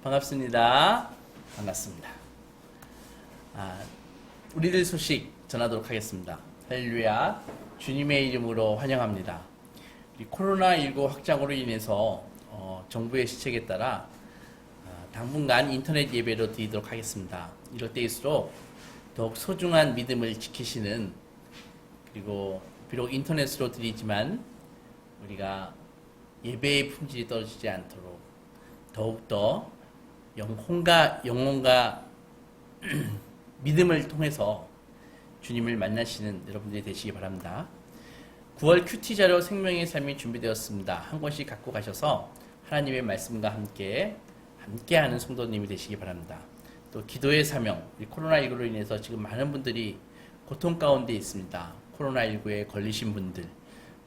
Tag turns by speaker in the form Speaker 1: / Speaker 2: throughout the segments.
Speaker 1: 반갑습니다. 반갑습니다. 우리들 소식 전하도록 하겠습니다. 할렐루야. 주님의 이름으로 환영합니다. 코로나19 확장으로 인해서 정부의 시책에 따라 당분간 인터넷 예배로 드리도록 하겠습니다. 이럴 때일수록 더욱 소중한 믿음을 지키시는, 그리고 비록 인터넷으로 드리지만 우리가 예배의 품질이 떨어지지 않도록 더욱더 영혼과 믿음을 통해서 주님을 만나시는 여러분들이 되시기 바랍니다. 9월 큐티 자료 생명의 삶이 준비되었습니다. 한 권씩 갖고 가셔서 하나님의 말씀과 함께하는 성도님이 되시기 바랍니다. 또 기도의 사명, 코로나19로 인해서 지금 많은 분들이 고통 가운데 있습니다. 코로나19에 걸리신 분들,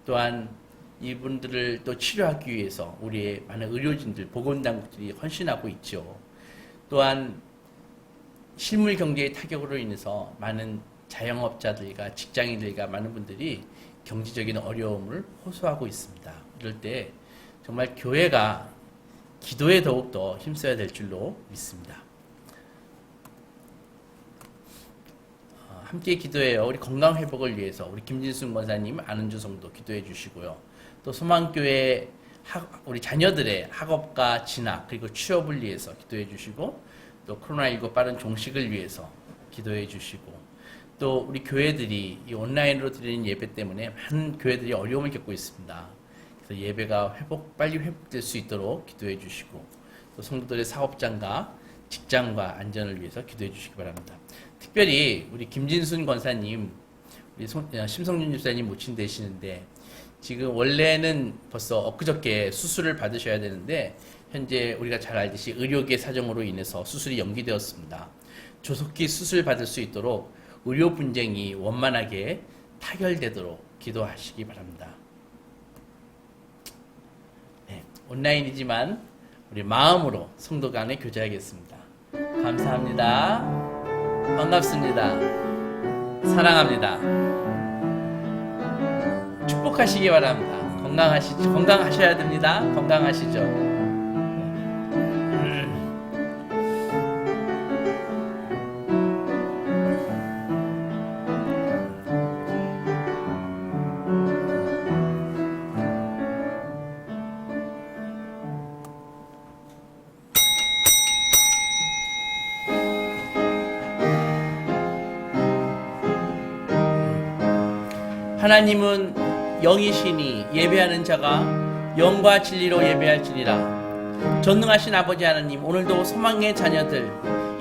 Speaker 1: 또한 이분들을 또 치료하기 위해서 우리의 많은 의료진들, 보건당국들이 헌신하고 있죠. 또한 실물 경제의 타격으로 인해서 많은 자영업자들과 직장인들과 많은 분들이 경제적인 어려움을 호소하고 있습니다. 이럴 때 정말 교회가 기도에 더욱더 힘써야 될 줄로 믿습니다. 함께 기도해요. 우리 건강 회복을 위해서 우리 김진순 권사님, 안은주 성도 기도해 주시고요. 또 소망교회 우리 자녀들의 학업과 진학 그리고 취업을 위해서 기도해 주시고, 또 코로나19 빠른 종식을 위해서 기도해 주시고, 또 우리 교회들이 이 온라인으로 드리는 예배 때문에 많은 교회들이 어려움을 겪고 있습니다. 그래서 예배가 빨리 회복될 수 있도록 기도해 주시고, 또 성도들의 사업장과 직장과 안전을 위해서 기도해 주시기 바랍니다. 특별히 우리 김진순 권사님, 우리 심성윤 집사님 모친 되시는데, 지금 원래는 벌써 엊그저께 수술을 받으셔야 되는데 현재 우리가 잘 알듯이 의료계 사정으로 인해서 수술이 연기되었습니다. 조속히 수술 받을 수 있도록 의료 분쟁이 원만하게 타결되도록 기도하시기 바랍니다. 네, 온라인이지만 우리 마음으로 성도 간에 교제하겠습니다. 감사합니다. 반갑습니다. 사랑합니다. 축복하시기 바랍니다. 건강하셔야 됩니다. 건강하시죠? 하나님은 영이시니 예배하는 자가 영과 진리로 예배할지니라. 전능하신 아버지 하나님, 오늘도 소망의 자녀들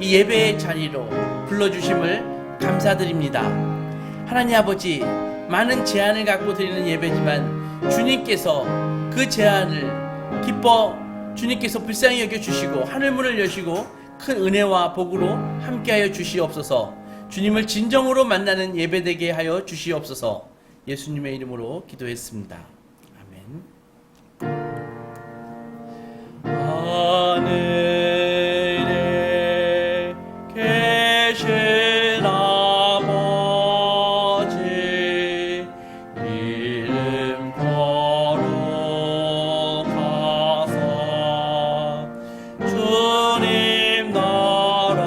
Speaker 1: 이 예배의 자리로 불러주심을 감사드립니다. 하나님 아버지, 많은 제한을 갖고 드리는 예배지만 주님께서 그 제한을 주님께서 불쌍히 여겨주시고 하늘문을 여시고 큰 은혜와 복으로 함께하여 주시옵소서. 주님을 진정으로 만나는 예배되게 하여 주시옵소서. 예수님의 이름으로 기도했습니다. 아멘. 하늘에 계신 아버지, 이름 거룩하사 주님 나라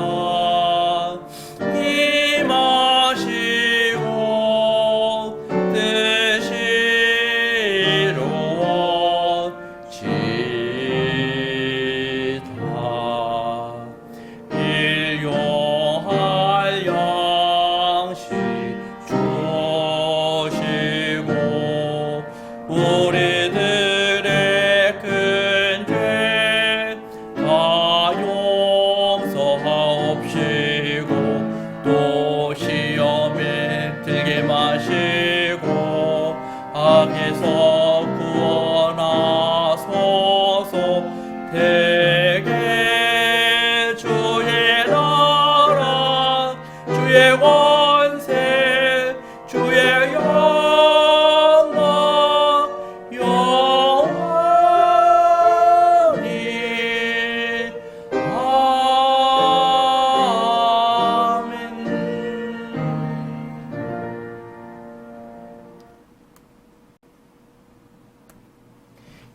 Speaker 1: 임하시고 우리들의 큰 죄 다 용서하옵시고, 또 시험에 들게 마시고 악에서 구원하소서. 대개 주의 나라 주의 권세 주의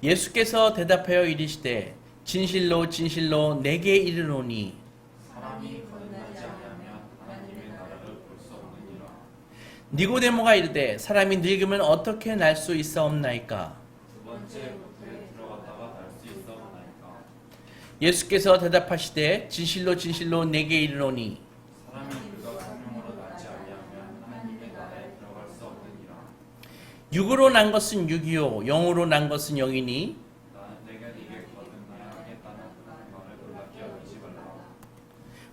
Speaker 1: 예수께서 대답하여 이르시되 진실로 진실로 내게 이르노니
Speaker 2: 사람이 거듭나지 아니하면 하나님의 나라를 볼 수 없느니라.
Speaker 1: 니고데모가 이르되 사람이 늙으면 어떻게 날 수 있사옵나이까?
Speaker 2: 두 번째 부에 들어갔다가 날 수 있사옵나이까.
Speaker 1: 예수께서 대답하시되 진실로 진실로 내게 이르노니
Speaker 2: 사람이 그가 생명으로 낫지 아니하면 하나님의 나라에 들어갈 수 없느니라.
Speaker 1: 육으로 난 것은 육이요 영으로 난 것은 영이니
Speaker 2: 나는 내가 네게 거듭나야 하겠다는 말을 놀랍게 여기지 말라.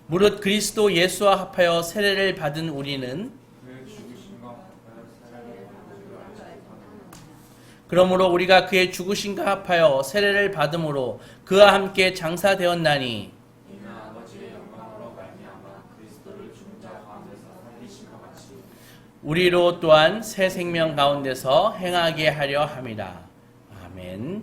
Speaker 1: 무릇 그리스도 예수와 합하여 세례를 받은 우리는
Speaker 2: 그의 죽으심과 합하여 세례를 받은 줄 알지 못하느냐.
Speaker 1: 그러므로 우리가 그의 죽으심과 합하여 세례를 받음으로 그와 함께 장사되었나니
Speaker 2: 이는 아버지의 영광으로 말미암아 그리스도를 죽은 자 가운데서 살리심과 같이
Speaker 1: 우리로 또한 새 생명 가운데서 행하게 하려 함이라. 아멘.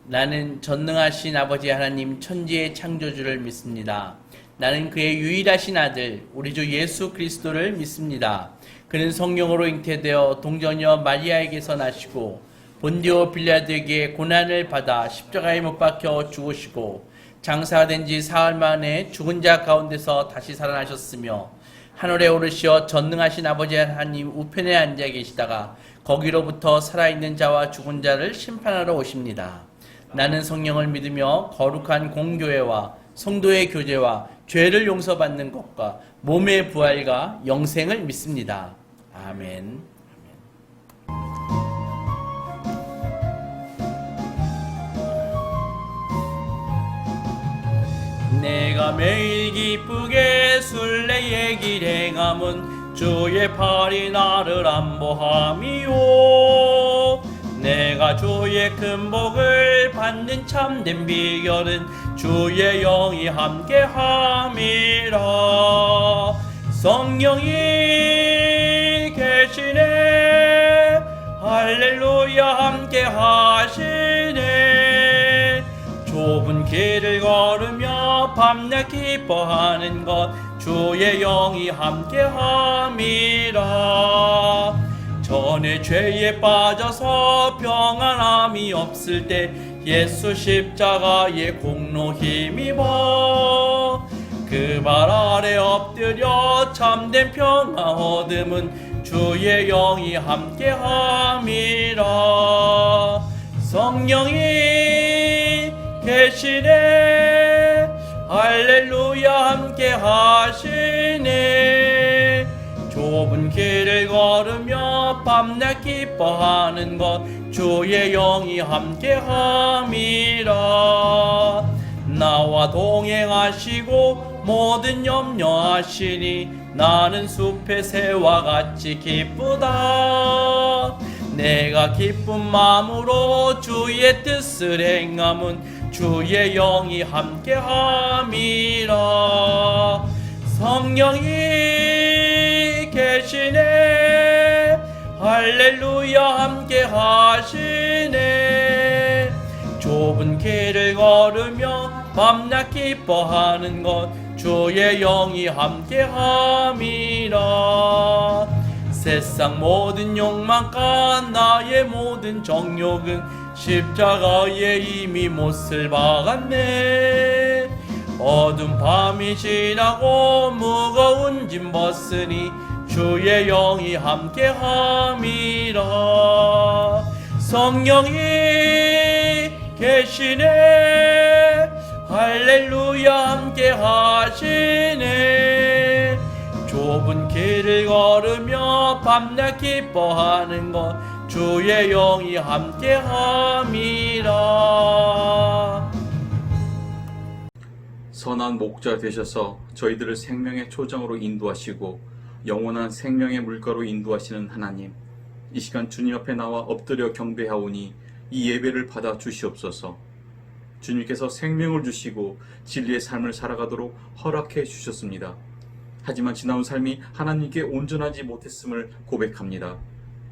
Speaker 1: 나는 전능하신 아버지 하나님 천지의 창조주를 믿습니다. 나는 그의 유일하신 아들 우리 주 예수 그리스도를 믿습니다. 그는 성령으로 잉태되어 동정녀 마리아에게서 나시고 본디오 빌라도에게 고난을 받아 십자가에 못 박혀 죽으시고 장사된 지 사흘 만에 죽은 자 가운데서 다시 살아나셨으며 하늘에 오르시어 전능하신 아버지 하나님 우편에 앉아 계시다가 거기로부터 살아있는 자와 죽은 자를 심판하러 오십니다. 나는 성령을 믿으며 거룩한 공교회와 성도의 교제와 죄를 용서받는 것과 몸의 부활과 영생을 믿습니다. 아멘. 내가 매일 기쁘게 순례의 길 행함은 주의 팔이 나를 안보함이요. 내가 주의 큰 복을 받는 참된 비결은 주의 영이 함께함이라. 성령이 계시네 할렐루야 함께하시네. 좁은 길을 걸으며 밤낮 기뻐하는 것 주의 영이 함께함이라. 전에 죄에 빠져서 평안함이 없을 때 예수 십자가의 공로 힘입어 그 발 아래 엎드려 참된 평화 얻음은 주의 영이 함께함이라. 성령이 계시네 할렐루야 함께하시네. 좁은 길을 걸으며 밤낮 기뻐하는 것 주의 영이 함께함이라. 나와 동행하시고 모든 염려하시니 나는 숲의 새와 같이 기쁘다. 내가 기쁜 마음으로 주의 뜻을 행함은 주의 영이 함께함이라. 성령이 계시네 할렐루야 함께하시네. 좁은 길을 걸으며 밤낮 기뻐하는 것 주의 영이 함께함이라. 세상 모든 욕망과 나의 모든 정욕은 십자가에 이미 못을 박았네. 어두운 밤이 지나고 무거운 짐 벗으니 주의 영이 함께함이라. 성령이 계시네 할렐루야 함께하시네. 좁은 길을 걸으며 밤낮 기뻐하는 것 주의 영이 함께함이라.
Speaker 3: 선한 목자 되셔서 저희들을 생명의 초장으로 인도하시고 영원한 생명의 물가로 인도하시는 하나님, 이 시간 주님 앞에 나와 엎드려 경배하오니 이 예배를 받아 주시옵소서. 주님께서 생명을 주시고 진리의 삶을 살아가도록 허락해 주셨습니다. 하지만 지나온 삶이 하나님께 온전하지 못했음을 고백합니다.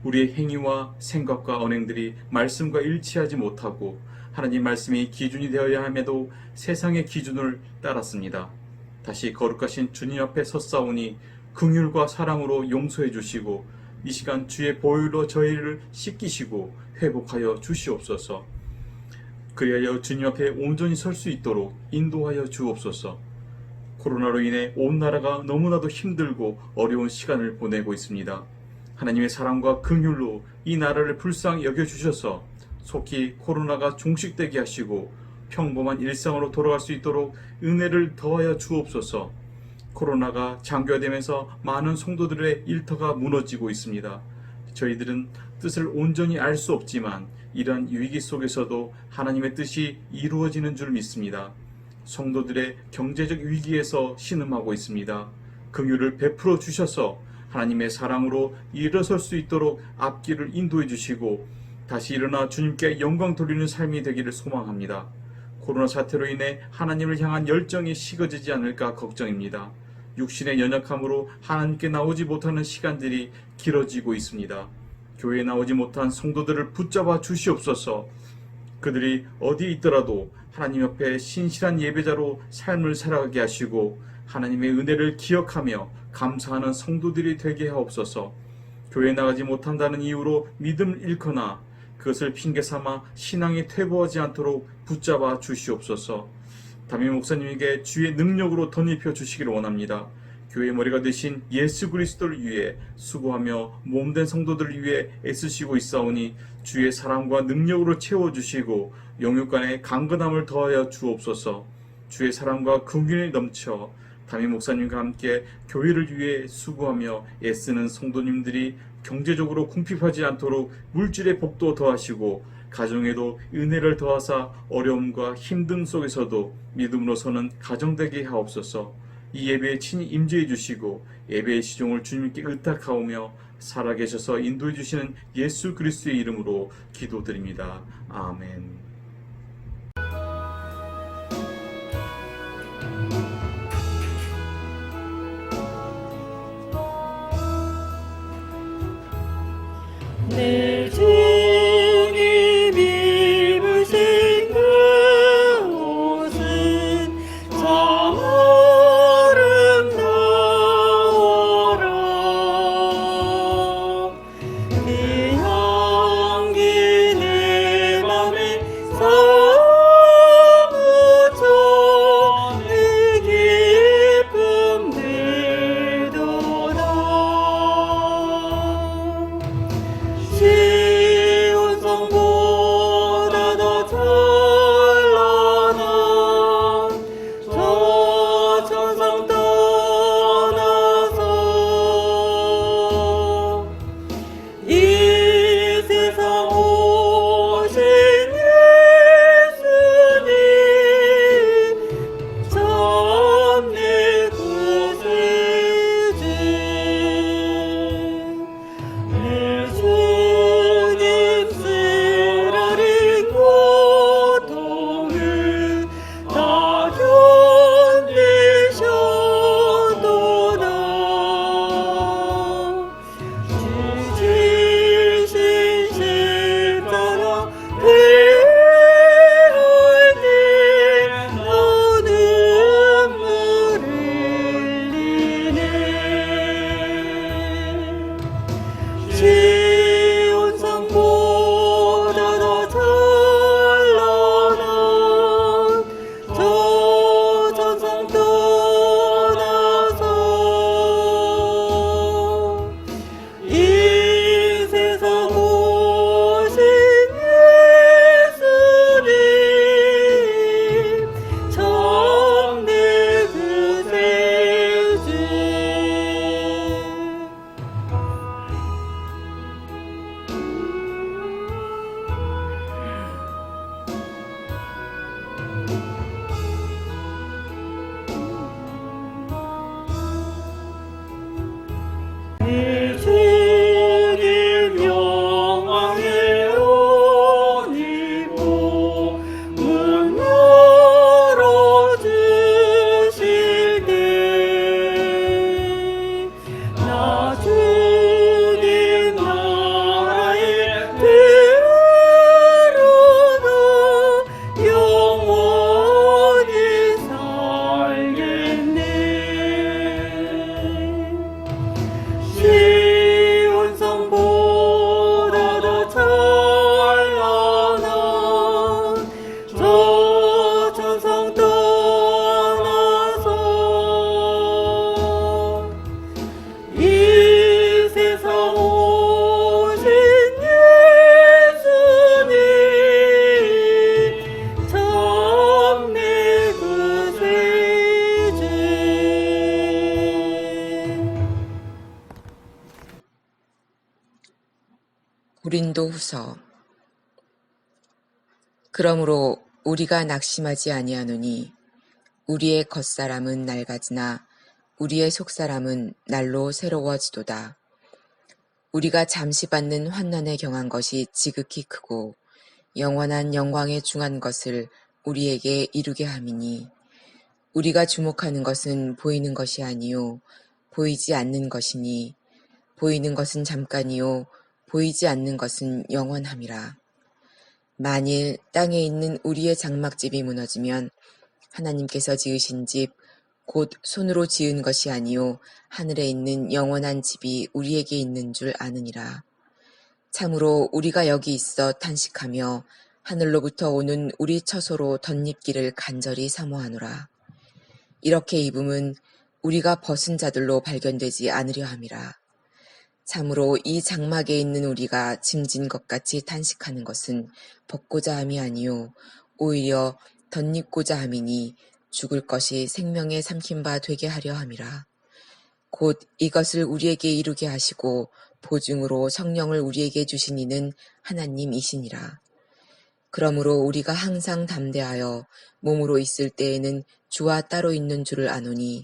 Speaker 3: 우리의 행위와 생각과 언행들이 말씀과 일치하지 못하고 하나님 말씀이 기준이 되어야 함에도 세상의 기준을 따랐습니다. 다시 거룩하신 주님 앞에 섰사오니 긍휼과 사랑으로 용서해 주시고 이 시간 주의 보혈로 저희를 씻기시고 회복하여 주시옵소서. 그리하여 주님 앞에 온전히 설 수 있도록 인도하여 주옵소서. 코로나로 인해 온 나라가 너무나도 힘들고 어려운 시간을 보내고 있습니다. 하나님의 사랑과 긍휼로 이 나라를 불쌍히 여겨주셔서 속히 코로나가 종식되게 하시고 평범한 일상으로 돌아갈 수 있도록 은혜를 더하여 주옵소서. 코로나가 장기화되면서 많은 성도들의 일터가 무너지고 있습니다. 저희들은 뜻을 온전히 알 수 없지만 이러한 위기 속에서도 하나님의 뜻이 이루어지는 줄 믿습니다. 성도들의 경제적 위기에서 신음하고 있습니다. 긍휼을 베풀어 주셔서 하나님의 사랑으로 일어설 수 있도록 앞길을 인도해 주시고 다시 일어나 주님께 영광 돌리는 삶이 되기를 소망합니다. 코로나 사태로 인해 하나님을 향한 열정이 식어지지 않을까 걱정입니다. 육신의 연약함으로 하나님께 나오지 못하는 시간들이 길어지고 있습니다. 교회에 나오지 못한 성도들을 붙잡아 주시옵소서. 그들이 어디에 있더라도 하나님 옆에 신실한 예배자로 삶을 살아가게 하시고 하나님의 은혜를 기억하며 감사하는 성도들이 되게 하옵소서. 교회에 나가지 못한다는 이유로 믿음을 잃거나 그것을 핑계삼아 신앙에 퇴보하지 않도록 붙잡아 주시옵소서. 담임 목사님에게 주의 능력으로 덧입혀 주시기를 원합니다. 교회의 머리가 되신 예수 그리스도를 위해 수고하며 몸된 성도들을 위해 애쓰시고 있사오니 주의 사랑과 능력으로 채워주시고 영육간의 강건함을 더하여 주옵소서. 주의 사랑과 긍휼이 넘쳐 담임 목사님과 함께 교회를 위해 수고하며 애쓰는 성도님들이 경제적으로 궁핍하지 않도록 물질의 복도 더하시고 가정에도 은혜를 더하사 어려움과 힘듦 속에서도 믿음으로 서는 가정 되게 하옵소서. 이 예배에 친히 임재해 주시고 예배의 시종을 주님께 의탁하오며 살아계셔서 인도해 주시는 예수 그리스도의 이름으로 기도드립니다. 아멘.
Speaker 4: 내 주님 입으신 그 옷은 참 아름다워라. 그 향기 내 맘에
Speaker 5: 고린도후서. 그러므로 우리가 낙심하지 아니하노니 우리의 겉사람은 낡아지나 우리의 속사람은 날로 새로워지도다. 우리가 잠시 받는 환난에 경한 것이 지극히 크고 영원한 영광에 중한 것을 우리에게 이루게 함이니 우리가 주목하는 것은 보이는 것이 아니요 보이지 않는 것이니 보이는 것은 잠깐이요 보이지 않는 것은 영원함이라. 만일 땅에 있는 우리의 장막집이 무너지면 하나님께서 지으신 집 곧 손으로 지은 것이 아니요 하늘에 있는 영원한 집이 우리에게 있는 줄 아느니라. 참으로 우리가 여기 있어 탄식하며 하늘로부터 오는 우리 처소로 덧입기를 간절히 사모하노라. 이렇게 입음은 우리가 벗은 자들로 발견되지 않으려 함이라. 참으로 이 장막에 있는 우리가 짐진 것 같이 탄식하는 것은 벗고자 함이 아니요 오히려 덧입고자 함이니 죽을 것이 생명에 삼킨 바 되게 하려 함이라. 곧 이것을 우리에게 이루게 하시고 보증으로 성령을 우리에게 주신 이는 하나님이시니라. 그러므로 우리가 항상 담대하여 몸으로 있을 때에는 주와 따로 있는 줄을 아노니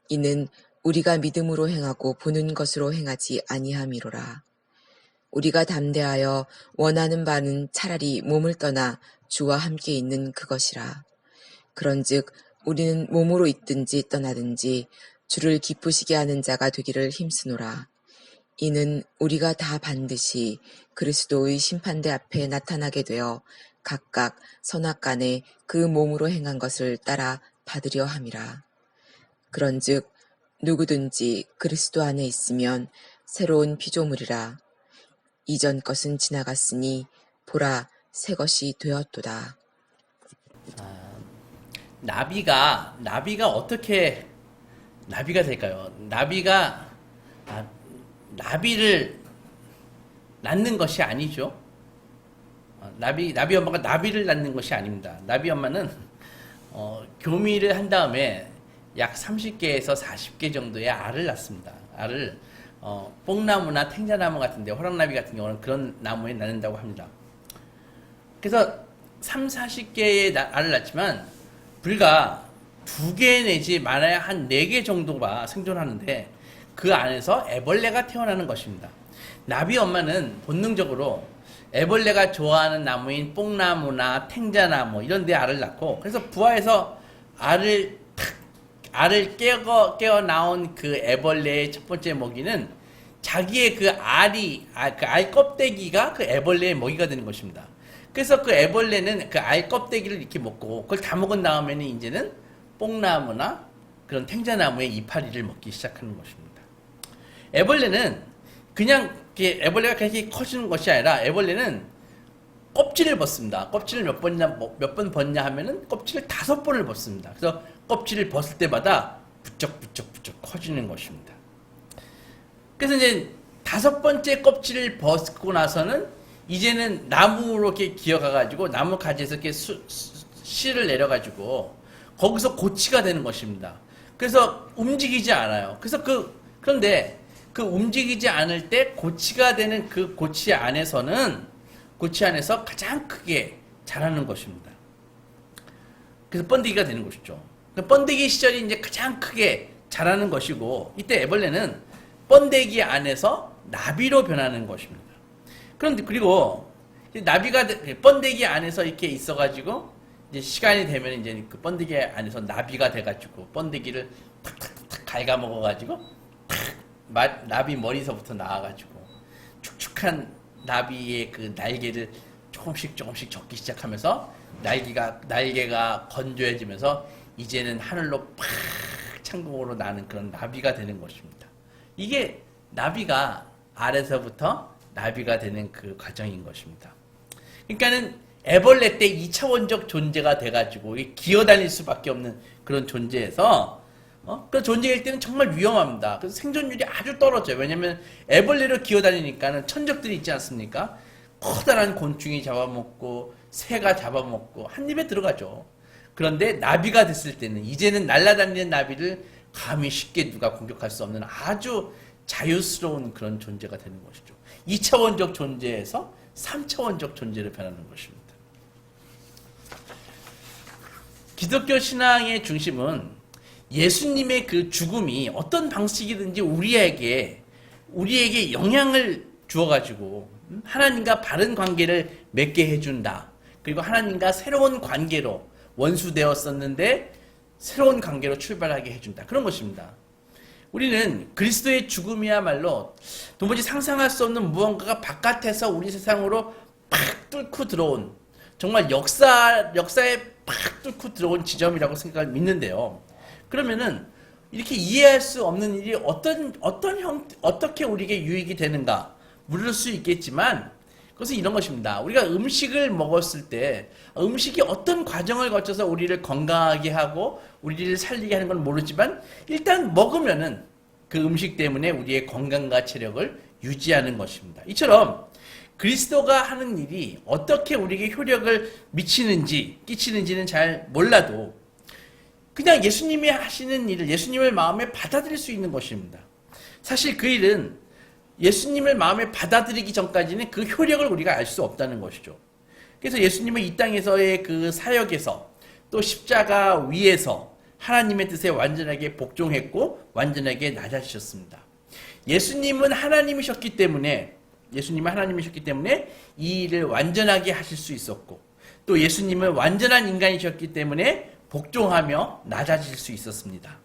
Speaker 5: 이는 우리가 믿음으로 행하고 보는 것으로 행하지 아니함이로라. 우리가 담대하여 원하는 바는 차라리 몸을 떠나 주와 함께 있는 그것이라. 그런즉 우리는 몸으로 있든지 떠나든지 주를 기쁘시게 하는 자가 되기를 힘쓰노라. 이는 우리가 다 반드시 그리스도의 심판대 앞에 나타나게 되어 각각 선악간에 그 몸으로 행한 것을 따라 받으려 함이라. 그런즉 누구든지 그리스도 안에 있으면 새로운 피조물이라. 이전 것은 지나갔으니 보라 새 것이 되었도다.
Speaker 1: 나비가 어떻게 나비가 될까요? 나비를 낳는 것이 아니죠. 나비 엄마가 나비를 낳는 것이 아닙니다. 나비 엄마는 교미를 한 다음에 약 30개에서 40개 정도의 알을 낳습니다. 알을 뽕나무나 탱자나무 같은데, 호랑나비 같은 경우는 그런 나무에 낳는다고 합니다. 그래서 40개의 알을 낳지만 불과 2개 내지 많아야 한 4개 정도가 생존하는데 그 안에서 애벌레가 태어나는 것입니다. 나비 엄마는 본능적으로 애벌레가 좋아하는 나무인 뽕나무나 탱자나무 이런 데 알을 낳고, 그래서 부화해서 알을 깨어 나온 그 애벌레의 첫 번째 먹이는 자기의 그 알 껍데기가 그 애벌레의 먹이가 되는 것입니다. 그래서 그 애벌레는 그 알 껍데기를 이렇게 먹고 그걸 다 먹은 다음에는 이제는 뽕나무나 그런 탱자나무의 이파리를 먹기 시작하는 것입니다. 애벌레는 그냥 애벌레가 그렇게 커지는 것이 아니라 애벌레는 껍질을 벗습니다. 껍질을 몇 번 벗냐 하면은 껍질을 5번을 벗습니다. 그래서 껍질을 벗을 때마다 부쩍 커지는 것입니다. 그래서 이제 5번째 껍질을 벗고 나서는 이제는 나무로 이렇게 기어가가지고 나무 가지에서 이렇게 씨를 내려가지고 거기서 고치가 되는 것입니다. 그래서 움직이지 않아요. 그래서 그런데 그 움직이지 않을 때 고치가 되는 그 고치 안에서 가장 크게 자라는 것입니다. 그래서 번데기가 되는 것이죠. 번데기 시절이 이제 가장 크게 자라는 것이고, 이때 애벌레는 번데기 안에서 나비로 변하는 것입니다. 그런데 그리고 나비가 번데기 안에서 이렇게 있어가지고 이제 시간이 되면 이제 그 번데기 안에서 나비가 돼가지고 번데기를 탁탁탁 갉아먹어가지고 나비 머리서부터 나와가지고 축축한 나비의 그 날개를 조금씩 젓기 시작하면서 날개가 건조해지면서 이제는 하늘로 팍 창공으로 나는 그런 나비가 되는 것입니다. 이게 나비가 알에서부터 나비가 되는 그 과정인 것입니다. 그러니까는 애벌레 때 2차원적 존재가 돼가지고 기어다닐 수밖에 없는 그런 존재에서 그 존재일 때는 정말 위험합니다. 그래서 생존율이 아주 떨어져요. 왜냐면 애벌레로 기어다니니까는 천적들이 있지 않습니까? 커다란 곤충이 잡아먹고 새가 잡아먹고 한 입에 들어가죠. 그런데 나비가 됐을 때는 이제는 날아다니는 나비를 감히 쉽게 누가 공격할 수 없는 아주 자유스러운 그런 존재가 되는 것이죠. 2차원적 존재에서 3차원적 존재로 변하는 것입니다. 기독교 신앙의 중심은 예수님의 그 죽음이 어떤 방식이든지 우리에게 영향을 주어가지고 하나님과 바른 관계를 맺게 해준다. 그리고 하나님과 새로운 관계로 원수되었었는데 새로운 관계로 출발하게 해준다. 그런 것입니다. 우리는 그리스도의 죽음이야말로 도무지 상상할 수 없는 무언가가 바깥에서 우리 세상으로 팍 뚫고 들어온, 정말 역사에 팍 뚫고 들어온 지점이라고 생각을 믿는데요. 그러면은 이렇게 이해할 수 없는 일이 어떻게 우리에게 유익이 되는가 물을 수 있겠지만, 그것은 이런 것입니다. 우리가 음식을 먹었을 때 음식이 어떤 과정을 거쳐서 우리를 건강하게 하고 우리를 살리게 하는 건 모르지만 일단 먹으면은 그 음식 때문에 우리의 건강과 체력을 유지하는 것입니다. 이처럼 그리스도가 하는 일이 어떻게 우리에게 효력을 끼치는지는 잘 몰라도 그냥 예수님이 하시는 일을 예수님을 마음에 받아들일 수 있는 것입니다. 사실 그 일은 예수님을 마음에 받아들이기 전까지는 그 효력을 우리가 알 수 없다는 것이죠. 그래서 예수님은 이 땅에서의 그 사역에서 또 십자가 위에서 하나님의 뜻에 완전하게 복종했고 완전하게 낮아지셨습니다. 예수님은 하나님이셨기 때문에 이 일을 완전하게 하실 수 있었고, 또 예수님은 완전한 인간이셨기 때문에 복종하며 낮아질 수 있었습니다.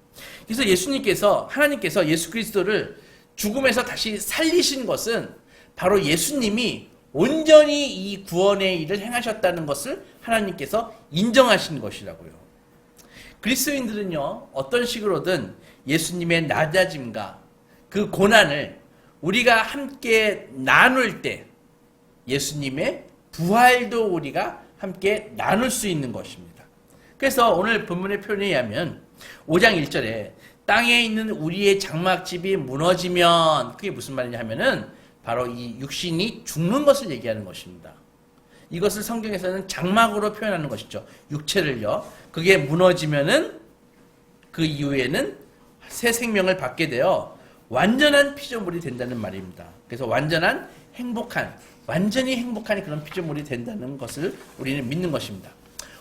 Speaker 1: 그래서 하나님께서 예수 그리스도를 죽음에서 다시 살리신 것은 바로 예수님이 온전히 이 구원의 일을 행하셨다는 것을 하나님께서 인정하신 것이라고요. 그리스도인들은요, 어떤 식으로든 예수님의 낮아짐과 그 고난을 우리가 함께 나눌 때 예수님의 부활도 우리가 함께 나눌 수 있는 것입니다. 그래서 오늘 본문의 표현에 의하면 5장 1절에 땅에 있는 우리의 장막집이 무너지면, 그게 무슨 말이냐 하면은 바로 이 육신이 죽는 것을 얘기하는 것입니다. 이것을 성경에서는 장막으로 표현하는 것이죠. 육체를요. 그게 무너지면은 그 이후에는 새 생명을 받게 되어 완전한 피조물이 된다는 말입니다. 그래서 완전히 행복한 그런 피조물이 된다는 것을 우리는 믿는 것입니다.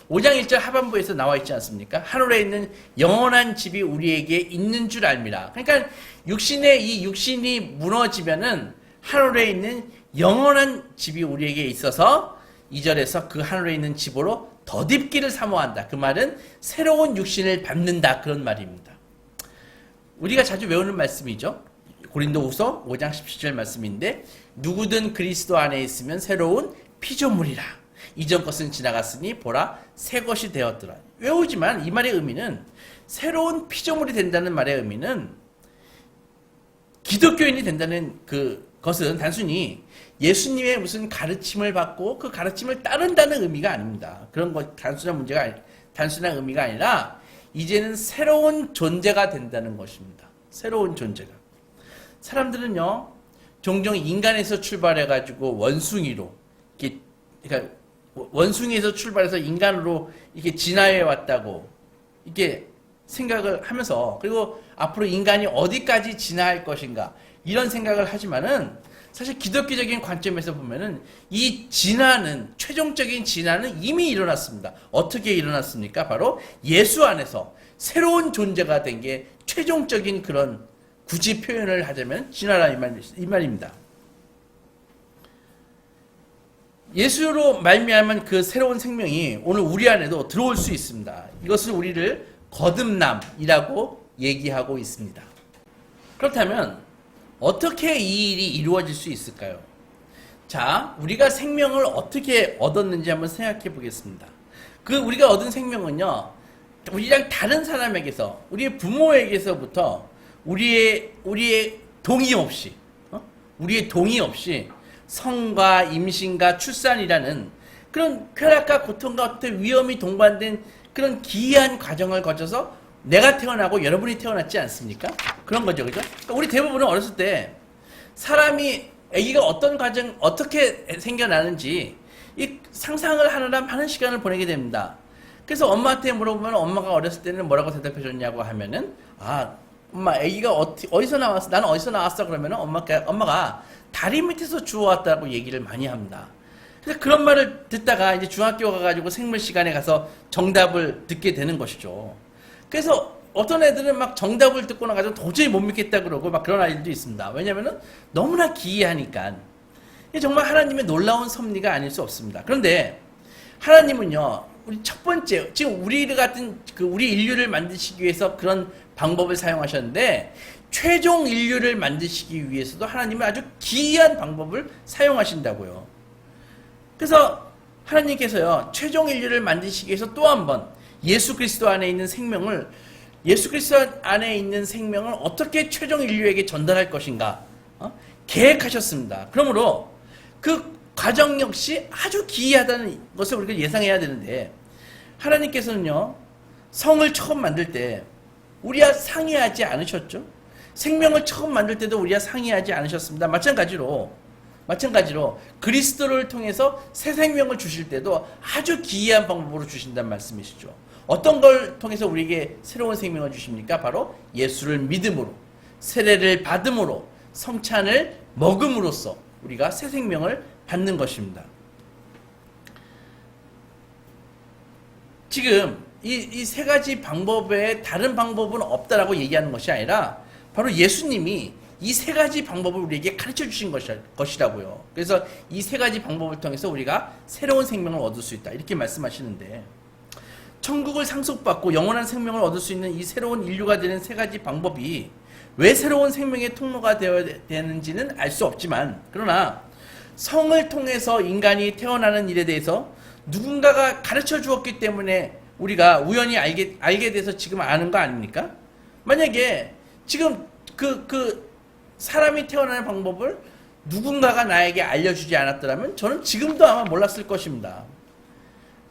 Speaker 1: 5장 1절 하반부에서 나와 있지 않습니까? 하늘에 있는 영원한 집이 우리에게 있는 줄 알미라. 그러니까 이 육신이 무너지면은 하늘에 있는 영원한 집이 우리에게 있어서 2절에서 그 하늘에 있는 집으로 덧입기를 사모한다. 그 말은 새로운 육신을 받는다. 그런 말입니다. 우리가 자주 외우는 말씀이죠. 고린도후서 5장 17절 말씀인데, 누구든 그리스도 안에 있으면 새로운 피조물이라. 이전 것은 지나갔으니 보라 새 것이 되었더라. 외우지만 이 말의 의미는, 새로운 피조물이 된다는 말의 의미는 기독교인이 된다는 것은 단순히 예수님의 무슨 가르침을 받고 그 가르침을 따른다는 의미가 아닙니다. 그런 것 단순한 의미가 아니라 이제는 새로운 존재가 된다는 것입니다. 새로운 존재가. 사람들은요, 종종 인간에서 출발해가지고 원숭이로, 그러니까 원숭이에서 출발해서 인간으로 이렇게 진화해 왔다고 이렇게 생각을 하면서, 그리고 앞으로 인간이 어디까지 진화할 것인가 이런 생각을 하지만은, 사실 기독교적인 관점에서 보면은 이 최종적인 진화는 이미 일어났습니다. 어떻게 일어났습니까? 바로 예수 안에서 새로운 존재가 된 게 최종적인 그런, 굳이 표현을 하자면 진화라 이 말입니다. 예수로 말미암은 그 새로운 생명이 오늘 우리 안에도 들어올 수 있습니다. 이것을 우리를 거듭남이라고 얘기하고 있습니다. 그렇다면 어떻게 이 일이 이루어질 수 있을까요? 자, 우리가 생명을 어떻게 얻었는지 한번 생각해 보겠습니다. 우리가 얻은 생명은요, 우리랑 다른 사람에게서, 우리의 부모에게서부터 우리의 동의 없이 성과 임신과 출산이라는 그런 쾌락과 고통과 어떤 위험이 동반된 그런 기이한 과정을 거쳐서 내가 태어나고 여러분이 태어났지 않습니까? 그런 거죠, 그죠? 그러니까 우리 대부분은 어렸을 때 아기가 어떻게 생겨나는지 이 상상을 하느라 많은 시간을 보내게 됩니다. 그래서 엄마한테 물어보면 엄마가 어렸을 때는 뭐라고 대답해 줬냐고 하면은, 엄마, 아기가 어디서 나왔어? 나는 어디서 나왔어? 그러면 엄마가 다리 밑에서 주워왔다고 얘기를 많이 합니다. 그래서 그런 말을 듣다가 이제 중학교 가가지고 생물 시간에 가서 정답을 듣게 되는 것이죠. 그래서 어떤 애들은 막 정답을 듣고 나가지고 도저히 못 믿겠다 그러고 막 그런 아이들도 있습니다. 왜냐면은 너무나 기이하니까. 이게 정말 하나님의 놀라운 섭리가 아닐 수 없습니다. 그런데 하나님은요, 우리 첫 번째, 지금 우리 같은 우리 인류를 만드시기 위해서 그런 방법을 사용하셨는데, 최종 인류를 만드시기 위해서도 하나님은 아주 기이한 방법을 사용하신다고요. 그래서 하나님께서요, 최종 인류를 만드시기 위해서 또 한 번 예수 그리스도 안에 있는 생명을 어떻게 최종 인류에게 전달할 것인가 계획하셨습니다. 그러므로 그 과정 역시 아주 기이하다는 것을 우리가 예상해야 되는데, 하나님께서는요, 성을 처음 만들 때 우리와 상의하지 않으셨죠? 생명을 처음 만들 때도 우리와 상의하지 않으셨습니다. 마찬가지로 그리스도를 통해서 새 생명을 주실 때도 아주 기이한 방법으로 주신다는 말씀이시죠. 어떤 걸 통해서 우리에게 새로운 생명을 주십니까? 바로 예수를 믿음으로, 세례를 받음으로, 성찬을 먹음으로써 우리가 새 생명을 받는 것입니다. 지금 이 세 가지 방법 외에 다른 방법은 없다라고 얘기하는 것이 아니라 바로 예수님이 이 세 가지 방법을 우리에게 가르쳐 주신 것이라고요. 그래서 이 세 가지 방법을 통해서 우리가 새로운 생명을 얻을 수 있다, 이렇게 말씀하시는데, 천국을 상속받고 영원한 생명을 얻을 수 있는 이 새로운 인류가 되는 세 가지 방법이 왜 새로운 생명의 통로가 되어야 되는지는 알 수 없지만, 그러나 성을 통해서 인간이 태어나는 일에 대해서 누군가가 가르쳐 주었기 때문에 우리가 우연히 알게 돼서 지금 아는 거 아닙니까? 만약에 지금 그 사람이 태어나는 방법을 누군가가 나에게 알려주지 않았더라면 저는 지금도 아마 몰랐을 것입니다.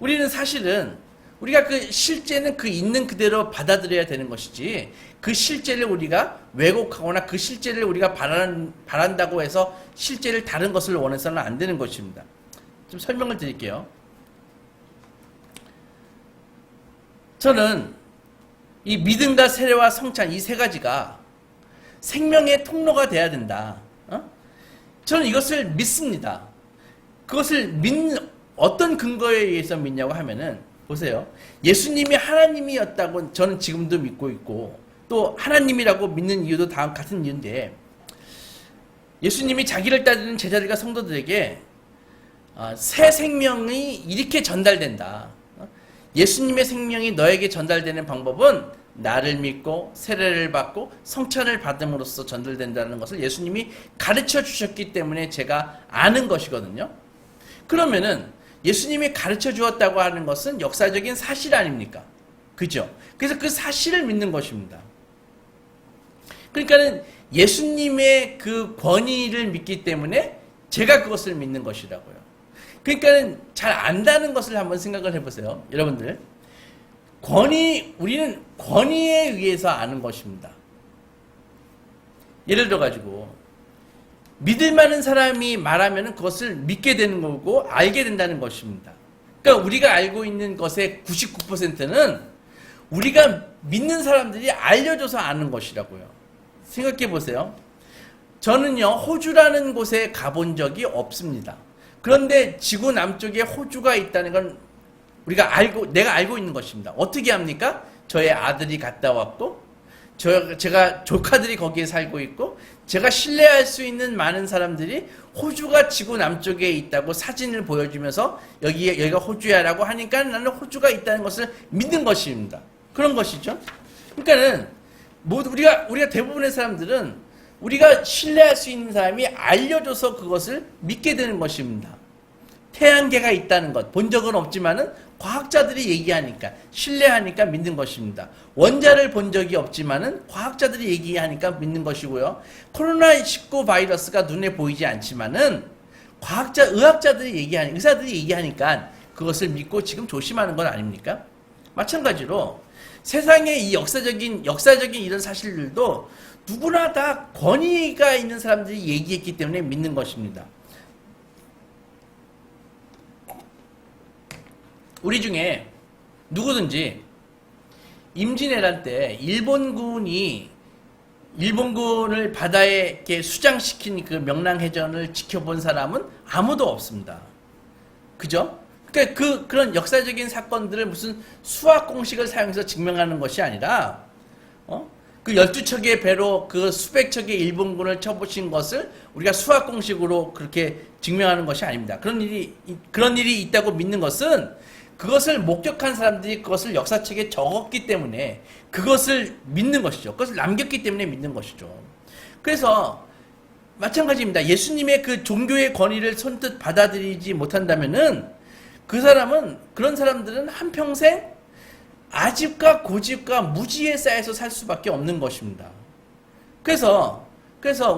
Speaker 1: 우리는 사실은 우리가 그 실제는 그 있는 그대로 받아들여야 되는 것이지, 그 실제를 우리가 왜곡하거나 그 실제를 우리가 바란다고 해서 실제를 다른 것을 원해서는 안 되는 것입니다. 좀 설명을 드릴게요. 저는 이 믿음과 세례와 성찬, 이 세 가지가 생명의 통로가 돼야 된다. 저는 이것을 믿습니다. 그것을 어떤 근거에 의해서 믿냐고 하면은, 보세요. 예수님이 하나님이었다고 저는 지금도 믿고 있고, 또 하나님이라고 믿는 이유도 같은 이유인데, 예수님이 자기를 따르는 제자들과 성도들에게 새 생명이 이렇게 전달된다. 예수님의 생명이 너에게 전달되는 방법은 나를 믿고 세례를 받고 성찬을 받음으로써 전달된다는 것을 예수님이 가르쳐 주셨기 때문에 제가 아는 것이거든요. 그러면은 예수님이 가르쳐 주었다고 하는 것은 역사적인 사실 아닙니까? 그죠? 그래서 그 사실을 믿는 것입니다. 그러니까는 예수님의 그 권위를 믿기 때문에 제가 그것을 믿는 것이라고요. 그러니까는 잘 안다는 것을 한번 생각을 해보세요. 여러분들, 우리는 권위에 의해서 아는 것입니다. 예를 들어가지고 믿을 만한 사람이 말하면 그것을 믿게 되는 거고 알게 된다는 것입니다. 그러니까 우리가 알고 있는 것의 99%는 우리가 믿는 사람들이 알려줘서 아는 것이라고요. 생각해 보세요. 저는요, 호주라는 곳에 가본 적이 없습니다. 그런데 지구 남쪽에 호주가 있다는 건 내가 알고 있는 것입니다. 어떻게 합니까? 저의 아들이 갔다 왔고, 제가 조카들이 거기에 살고 있고, 제가 신뢰할 수 있는 많은 사람들이 호주가 지구 남쪽에 있다고 사진을 보여주면서 여기가 호주야라고 하니까 나는 호주가 있다는 것을 믿는 것입니다. 그런 것이죠. 그러니까는 우리가 대부분의 사람들은 우리가 신뢰할 수 있는 사람이 알려줘서 그것을 믿게 되는 것입니다. 태양계가 있다는 것, 본 적은 없지만은 과학자들이 얘기하니까, 신뢰하니까 믿는 것입니다. 원자를 본 적이 없지만은 과학자들이 얘기하니까 믿는 것이고요. 코로나19 바이러스가 눈에 보이지 않지만은 의사들이 얘기하니까 그것을 믿고 지금 조심하는 건 아닙니까? 마찬가지로 세상의 이 역사적인 이런 사실들도 누구나 다 권위가 있는 사람들이 얘기했기 때문에 믿는 것입니다. 우리 중에 누구든지 임진왜란 때 일본군이 일본군을 바다에 이렇게 수장시킨 그 명랑해전을 지켜본 사람은 아무도 없습니다. 그죠? 그러니까 그런 역사적인 사건들을 무슨 수학 공식을 사용해서 증명하는 것이 아니라, 그 12척의 배로 그 수백 척의 일본군을 쳐부신 것을 우리가 수학 공식으로 그렇게 증명하는 것이 아닙니다. 그런 일이 있다고 믿는 것은 그것을 목격한 사람들이 그것을 역사책에 적었기 때문에 그것을 믿는 것이죠. 그것을 남겼기 때문에 믿는 것이죠. 그래서 마찬가지입니다. 예수님의 그 종교의 권위를 선뜻 받아들이지 못한다면은 그런 사람들은 한평생 아집과 고집과 무지에 쌓여서 살 수밖에 없는 것입니다. 그래서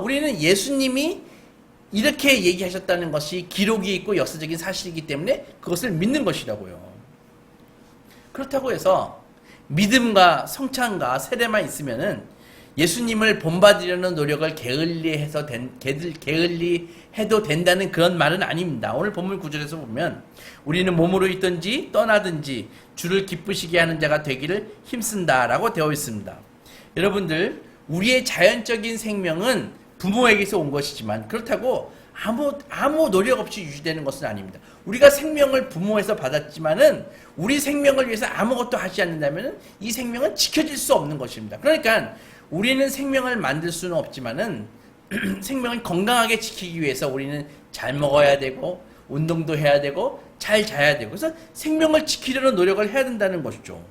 Speaker 1: 우리는 예수님이 이렇게 얘기하셨다는 것이 기록이 있고 역사적인 사실이기 때문에 그것을 믿는 것이라고요. 그렇다고 해서 믿음과 성찬과 세례만 있으면은 예수님을 본받으려는 노력을 게을리해도 된다는 그런 말은 아닙니다. 오늘 본문 9절에서 보면 우리는 몸으로 있든지 떠나든지 주를 기쁘시게 하는 자가 되기를 힘쓴다라고 되어 있습니다. 여러분들, 우리의 자연적인 생명은 부모에게서 온 것이지만 그렇다고 아무 노력 없이 유지되는 것은 아닙니다. 우리가 생명을 부모에서 받았지만은 우리 생명을 위해서 아무것도 하지 않는다면은 이 생명은 지켜질 수 없는 것입니다. 그러니까 우리는 생명을 만들 수는 없지만은 생명을 건강하게 지키기 위해서 우리는 잘 먹어야 되고 운동도 해야 되고 잘 자야 되고 그래서 생명을 지키려는 노력을 해야 된다는 것이죠.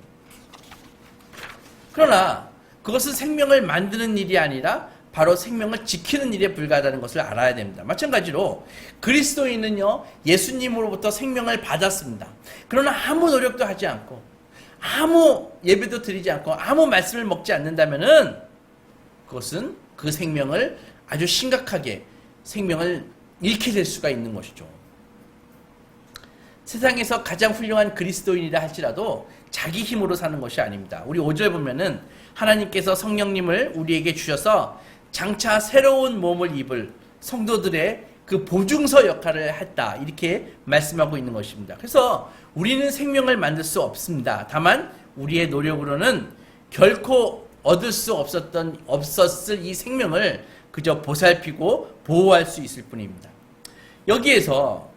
Speaker 1: 그러나 그것은 생명을 만드는 일이 아니라 바로 생명을 지키는 일에 불과하다는 것을 알아야 됩니다. 마찬가지로 그리스도인은요, 예수님으로부터 생명을 받았습니다. 그러나 아무 노력도 하지 않고 아무 예배도 드리지 않고 아무 말씀을 먹지 않는다면은 그것은 그 생명을 아주 심각하게 생명을 잃게 될 수가 있는 것이죠. 세상에서 가장 훌륭한 그리스도인이라 할지라도 자기 힘으로 사는 것이 아닙니다. 우리 5절 보면은 하나님께서 성령님을 우리에게 주셔서 장차 새로운 몸을 입을 성도들의 그 보증서 역할을 했다. 이렇게 말씀하고 있는 것입니다. 그래서 우리는 생명을 만들 수 없습니다. 다만 우리의 노력으로는 결코 얻을 수 없었을 이 생명을 그저 보살피고 보호할 수 있을 뿐입니다. 여기에서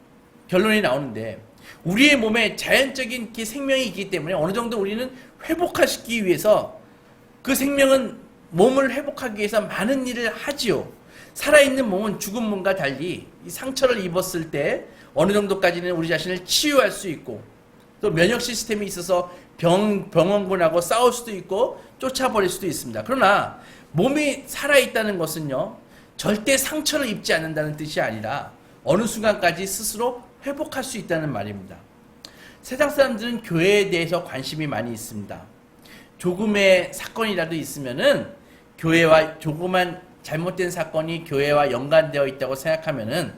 Speaker 1: 결론이 나오는데 우리의 몸에 자연적인 생명이 있기 때문에 어느 정도 우리는 회복시키기 위해서 그 생명은 몸을 회복하기 위해서 많은 일을 하지요. 살아있는 몸은 죽은 몸과 달리 이 상처를 입었을 때 어느 정도까지는 우리 자신을 치유할 수 있고 또 면역 시스템이 있어서 병원군하고 싸울 수도 있고 쫓아버릴 수도 있습니다. 그러나 몸이 살아있다는 것은요, 절대 상처를 입지 않는다는 뜻이 아니라 어느 순간까지 스스로 회복할 수 있다는 말입니다. 세상 사람들은 교회에 대해서 관심이 많이 있습니다. 조금의 사건이라도 있으면은 교회와 조그만 잘못된 사건이 교회와 연관되어 있다고 생각하면은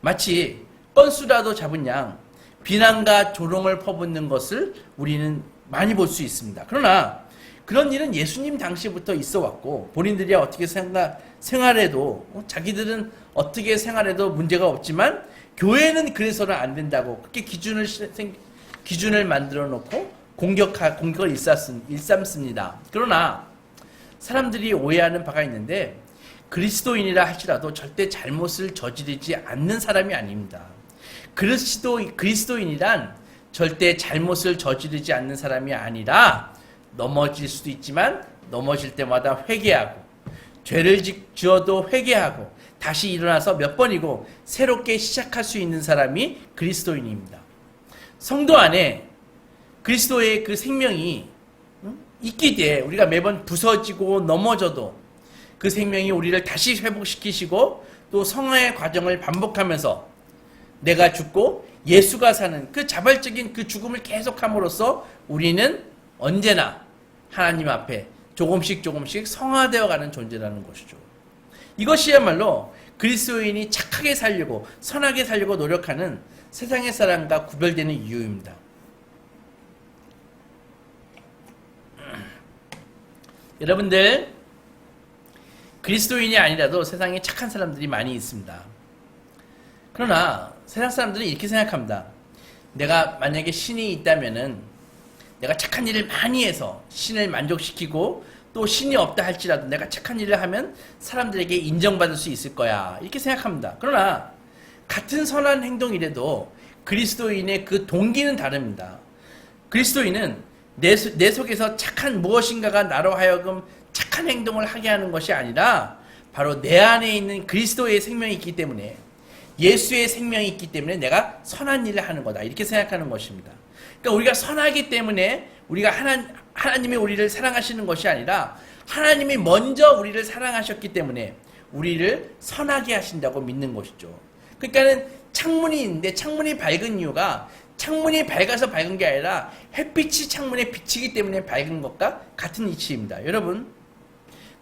Speaker 1: 마치 건수라도 잡은 양 비난과 조롱을 퍼붓는 것을 우리는 많이 볼 수 있습니다. 그러나 그런 일은 예수님 당시부터 있어 왔고 본인들이 어떻게 생활해도 자기들은 어떻게 생활해도 문제가 없지만 교회는 그래서는 안 된다고 그렇게 기준을 만들어 놓고 공격을 일삼습니다. 그러나 사람들이 오해하는 바가 있는데 그리스도인이라 할지라도 절대 잘못을 저지르지 않는 사람이 아닙니다. 그리스도인이란 절대 잘못을 저지르지 않는 사람이 아니라 넘어질 수도 있지만 넘어질 때마다 회개하고 죄를 지어도 회개하고 다시 일어나서 몇 번이고 새롭게 시작할 수 있는 사람이 그리스도인입니다. 성도 안에 그리스도의 그 생명이 있기에 우리가 매번 부서지고 넘어져도 그 생명이 우리를 다시 회복시키시고 또 성화의 과정을 반복하면서 내가 죽고 예수가 사는 그 자발적인 그 죽음을 계속함으로써 우리는 언제나 하나님 앞에 조금씩 성화되어 가는 존재라는 것이죠. 이것이야말로 그리스도인이 착하게 살려고 선하게 살려고 노력하는 세상의 사람과 구별되는 이유입니다. 여러분들, 그리스도인이 아니라도 세상에 착한 사람들이 많이 있습니다. 그러나 세상 사람들은 이렇게 생각합니다. 내가 만약에 신이 있다면은 내가 착한 일을 많이 해서 신을 만족시키고 또 신이 없다 할지라도 내가 착한 일을 하면 사람들에게 인정받을 수 있을 거야. 이렇게 생각합니다. 그러나 같은 선한 행동이라도 그리스도인의 그 동기는 다릅니다. 그리스도인은 내 속에서 착한 무엇인가가 나로 하여금 착한 행동을 하게 하는 것이 아니라 바로 내 안에 있는 그리스도의 생명이 있기 때문에, 예수의 생명이 있기 때문에 내가 선한 일을 하는 거다. 이렇게 생각하는 것입니다. 그러니까 우리가 선하기 때문에 우리가 하나님이 우리를 사랑하시는 것이 아니라 하나님이 먼저 우리를 사랑하셨기 때문에 우리를 선하게 하신다고 믿는 것이죠. 그러니까는 창문이 있는데 창문이 밝은 이유가 창문이 밝아서 밝은 게 아니라 햇빛이 창문에 비치기 때문에 밝은 것과 같은 이치입니다. 여러분,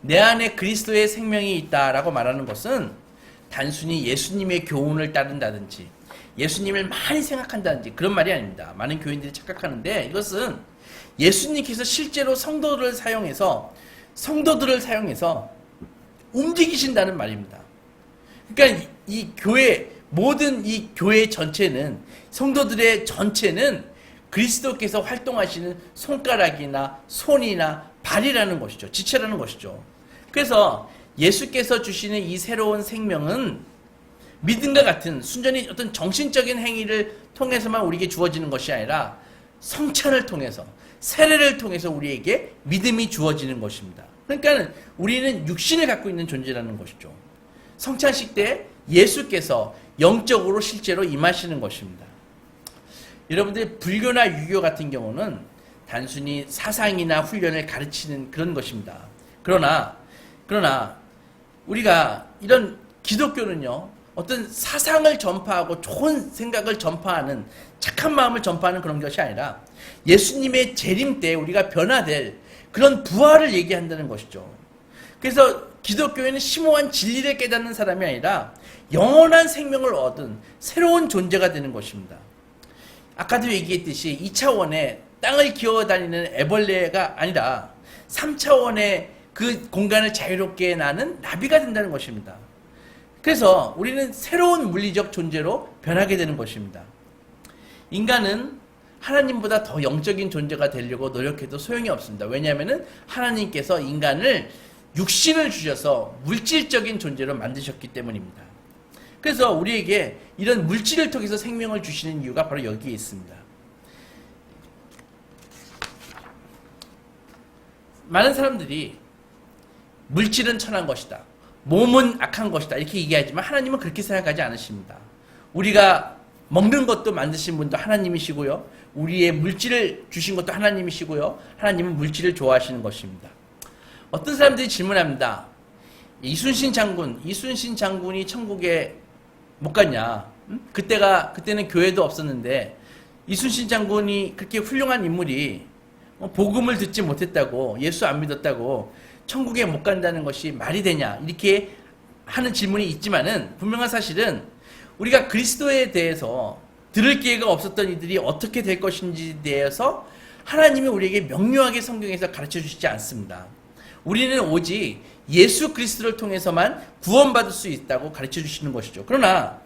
Speaker 1: 내 안에 그리스도의 생명이 있다라고 말하는 것은 단순히 예수님의 교훈을 따른다든지 예수님을 많이 생각한다든지 그런 말이 아닙니다. 많은 교인들이 착각하는데 이것은 예수님께서 실제로 성도들을 사용해서 움직이신다는 말입니다. 그러니까 이 교회, 모든 이 교회 전체는, 성도들의 전체는 그리스도께서 활동하시는 손가락이나 손이나 발이라는 것이죠. 지체라는 것이죠. 그래서 예수께서 주시는 이 새로운 생명은 믿음과 같은 순전히 어떤 정신적인 행위를 통해서만 우리에게 주어지는 것이 아니라 성찬을 통해서, 세례를 통해서 우리에게 믿음이 주어지는 것입니다. 그러니까 우리는 육신을 갖고 있는 존재라는 것이죠. 성찬식 때 예수께서 영적으로 실제로 임하시는 것입니다. 여러분들, 불교나 유교 같은 경우는 단순히 사상이나 훈련을 가르치는 그런 것입니다. 그러나 우리가 이런 기독교는요, 어떤 사상을 전파하고 좋은 생각을 전파하는, 착한 마음을 전파하는 그런 것이 아니라 예수님의 재림 때 우리가 변화될 그런 부활을 얘기한다는 것이죠. 그래서 기독교에는 심오한 진리를 깨닫는 사람이 아니라 영원한 생명을 얻은 새로운 존재가 되는 것입니다. 아까도 얘기했듯이 2차원의 땅을 기어다니는 애벌레가 아니라 3차원의 그 공간을 자유롭게 나는 나비가 된다는 것입니다. 그래서 우리는 새로운 물리적 존재로 변하게 되는 것입니다. 인간은 하나님보다 더 영적인 존재가 되려고 노력해도 소용이 없습니다. 왜냐하면 하나님께서 인간을 육신을 주셔서 물질적인 존재로 만드셨기 때문입니다. 그래서 우리에게 이런 물질을 통해서 생명을 주시는 이유가 바로 여기에 있습니다. 많은 사람들이 물질은 천한 것이다, 몸은 악한 것이다 이렇게 얘기하지만 하나님은 그렇게 생각하지 않으십니다. 우리가 먹는 것도 만드신 분도 하나님이시고요, 우리의 물질을 주신 것도 하나님이시고요, 하나님은 물질을 좋아하시는 것입니다. 어떤 사람들이 질문합니다. 이순신 장군이 천국에 못 갔냐? 그때는 교회도 없었는데 이순신 장군이 그렇게 훌륭한 인물이 복음을 듣지 못했다고, 예수 안 믿었다고 천국에 못 간다는 것이 말이 되냐? 이렇게 하는 질문이 있지만은 분명한 사실은 우리가 그리스도에 대해서 들을 기회가 없었던 이들이 어떻게 될 것인지에 대해서 하나님이 우리에게 명료하게 성경에서 가르쳐 주시지 않습니다. 우리는 오직 예수 그리스도를 통해서만 구원받을 수 있다고 가르쳐 주시는 것이죠. 그러나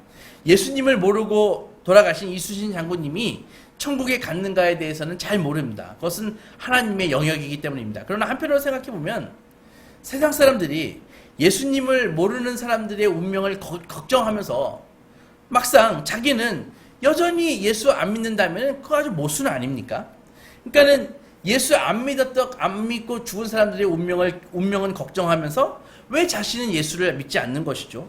Speaker 1: 예수님을 모르고 돌아가신 이순신 장군님이 천국에 갔는가에 대해서는 잘 모릅니다. 그것은 하나님의 영역이기 때문입니다. 그러나 한편으로 생각해 보면 세상 사람들이 예수님을 모르는 사람들의 운명을 걱정하면서 막상 자기는 여전히 예수 안 믿는다면 그거 아주 모순 아닙니까? 그러니까는 예수 안 믿고 죽은 사람들의 운명은 걱정하면서 왜 자신은 예수를 믿지 않는 것이죠?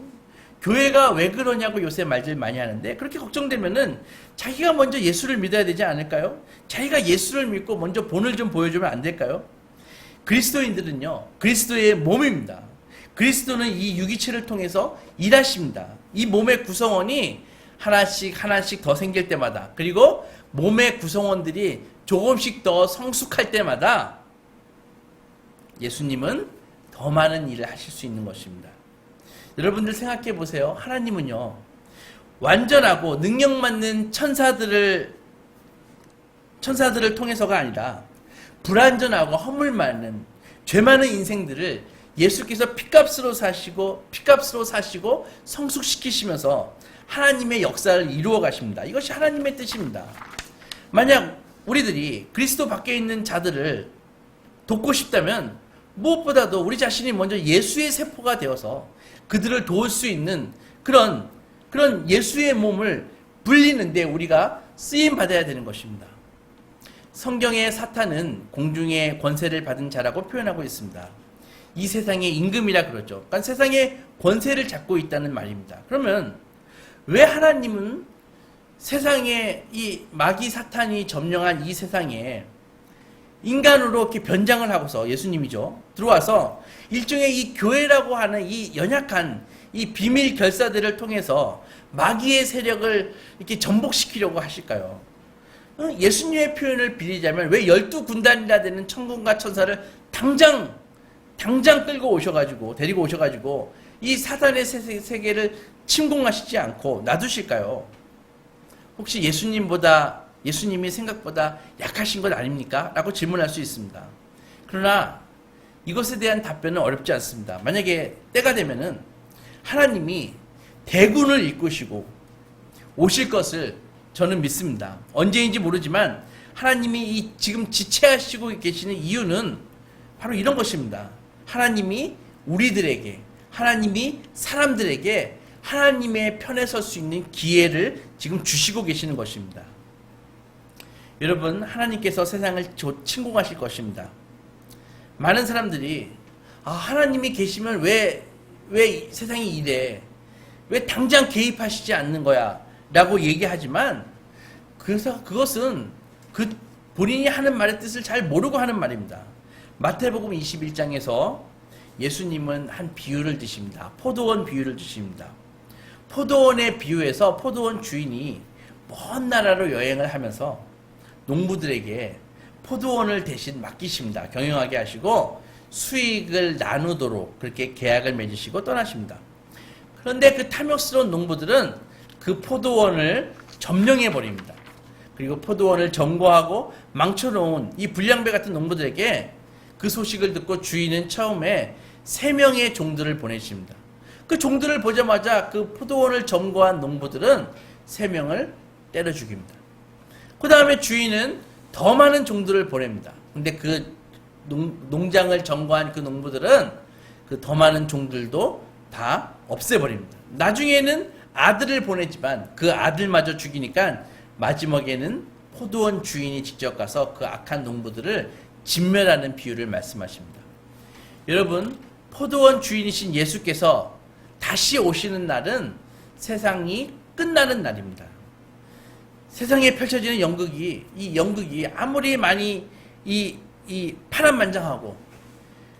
Speaker 1: 교회가 왜 그러냐고 요새 말들 많이 하는데, 그렇게 걱정되면은 자기가 먼저 예수를 믿어야 되지 않을까요? 자기가 예수를 믿고 먼저 본을 좀 보여주면 안 될까요? 그리스도인들은요, 그리스도의 몸입니다. 그리스도는 이 유기체를 통해서 일하십니다. 이 몸의 구성원이 하나씩 더 생길 때마다, 그리고 몸의 구성원들이 조금씩 더 성숙할 때마다 예수님은 더 많은 일을 하실 수 있는 것입니다. 여러분들 생각해 보세요. 하나님은요, 완전하고 능력 많는 천사들을 통해서가 아니라 불완전하고 허물 많은 죄 많은 인생들을 예수께서 피값으로 사시고 성숙시키시면서 하나님의 역사를 이루어 가십니다. 이것이 하나님의 뜻입니다. 만약 우리들이 그리스도 밖에 있는 자들을 돕고 싶다면 무엇보다도 우리 자신이 먼저 예수의 세포가 되어서 그들을 도울 수 있는 그런 예수의 몸을 불리는데 우리가 쓰임 받아야 되는 것입니다. 성경의 사탄은 공중의 권세를 받은 자라고 표현하고 있습니다. 이 세상의 임금이라 그러죠. 그러니까 세상의 권세를 잡고 있다는 말입니다. 그러면 왜 하나님은 세상에 이 마귀 사탄이 점령한 이 세상에 인간으로 이렇게 변장을 하고서 예수님이죠. 들어와서 일종의 이 교회라고 하는 이 연약한 이 비밀 결사들을 통해서 마귀의 세력을 이렇게 전복시키려고 하실까요? 예수님의 표현을 빌리자면 왜 12군단이나 되는 천군과 천사를 당장 끌고 오셔가지고 데리고 오셔가지고 이 사단의 세계를 침공하시지 않고 놔두실까요? 혹시 예수님이 생각보다 약하신 것 아닙니까? 라고 질문할 수 있습니다. 그러나 이것에 대한 답변은 어렵지 않습니다. 만약에 때가 되면은 하나님이 대군을 이끄시고 오실 것을 저는 믿습니다. 언제인지 모르지만 하나님이 지금 지체하시고 계시는 이유는 바로 이런 것입니다. 하나님이 우리들에게, 하나님이 사람들에게 하나님의 편에 설 수 있는 기회를 지금 주시고 계시는 것입니다. 여러분, 하나님께서 세상을 침공하실 것입니다. 많은 사람들이 하나님이 계시면 왜 세상이 이래? 왜 당장 개입하시지 않는 거야? 라고 얘기하지만 그래서 그것은 본인이 하는 말의 뜻을 잘 모르고 하는 말입니다. 마태복음 21장에서 예수님은 한 비유를 드십니다. 포도원 비유를 드십니다. 포도원의 비유에서 포도원 주인이 먼 나라로 여행을 하면서 농부들에게 포도원을 대신 맡기십니다. 경영하게 하시고 수익을 나누도록 그렇게 계약을 맺으시고 떠나십니다. 그런데 그 탐욕스러운 농부들은 그 포도원을 점령해 버립니다. 그리고 포도원을 점거하고 망쳐놓은 이 불량배 같은 농부들에게 그 소식을 듣고 주인은 처음에 3명의 종들을 보내십니다. 그 종들을 보자마자 그 포도원을 점거한 농부들은 3명을 때려 죽입니다. 그 다음에 주인은 더 많은 종들을 보냅니다. 근데 그 농장을 점거한 그 농부들은 그 더 많은 종들도 다 없애버립니다. 나중에는 아들을 보냈지만 그 아들마저 죽이니까 마지막에는 포도원 주인이 직접 가서 그 악한 농부들을 진멸하는 비유를 말씀하십니다. 여러분, 포도원 주인이신 예수께서 다시 오시는 날은 세상이 끝나는 날입니다. 세상에 펼쳐지는 이 연극이 아무리 많이 이 파란만장하고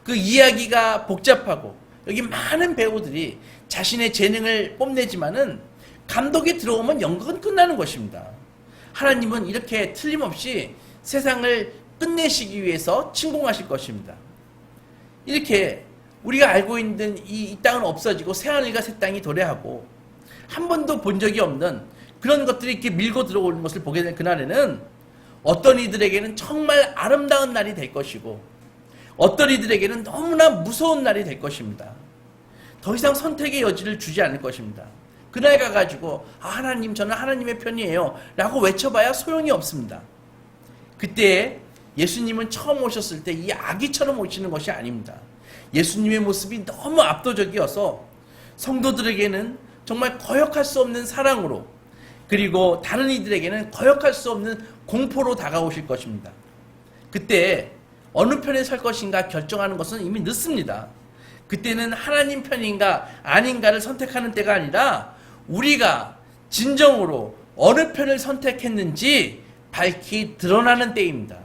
Speaker 1: 그 이야기가 복잡하고 여기 많은 배우들이 자신의 재능을 뽐내지만은 감독이 들어오면 연극은 끝나는 것입니다. 하나님은 이렇게 틀림없이 세상을 끝내시기 위해서 침공하실 것입니다. 이렇게 우리가 알고 있는 이 땅은 없어지고 새하늘과 새 땅이 도래하고 한 번도 본 적이 없는 그런 것들이 이렇게 밀고 들어오는 것을 보게 된 그날에는 어떤 이들에게는 정말 아름다운 날이 될 것이고 어떤 이들에게는 너무나 무서운 날이 될 것입니다. 더 이상 선택의 여지를 주지 않을 것입니다. 그날 가가지고 하나님, 저는 하나님의 편이에요 라고 외쳐봐야 소용이 없습니다. 그때 예수님은 처음 오셨을 때 이 아기처럼 오시는 것이 아닙니다. 예수님의 모습이 너무 압도적이어서 성도들에게는 정말 거역할 수 없는 사랑으로, 그리고 다른 이들에게는 거역할 수 없는 공포로 다가오실 것입니다. 그때 어느 편에 설 것인가 결정하는 것은 이미 늦습니다. 그때는 하나님 편인가 아닌가를 선택하는 때가 아니라 우리가 진정으로 어느 편을 선택했는지 밝히 드러나는 때입니다.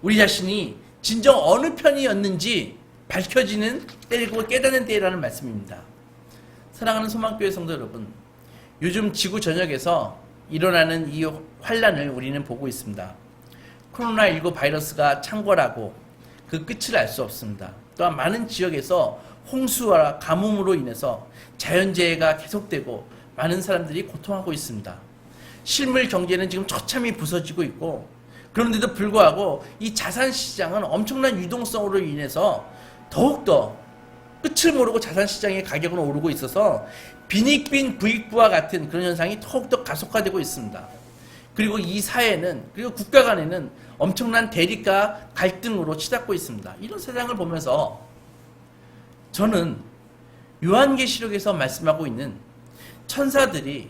Speaker 1: 우리 자신이 진정 어느 편이었는지 밝혀지는 때이고 깨닫는 때라는 말씀입니다. 사랑하는 소망교회 성도 여러분, 요즘 지구 전역에서 일어나는 이 환란을 우리는 보고 있습니다. 코로나19 바이러스가 창궐하고 그 끝을 알 수 없습니다. 또한 많은 지역에서 홍수와 가뭄으로 인해서 자연재해가 계속되고 많은 사람들이 고통하고 있습니다. 실물 경제는 지금 처참히 부서지고 있고, 그런데도 불구하고 이 자산시장은 엄청난 유동성으로 인해서 더욱더 끝을 모르고 자산시장의 가격은 오르고 있어서 빈익빈 부익부와 같은 그런 현상이 더욱더 가속화되고 있습니다. 그리고 이 사회는, 그리고 국가 간에는 엄청난 대립과 갈등으로 치닫고 있습니다. 이런 세상을 보면서 저는 요한계시록에서 말씀하고 있는 천사들이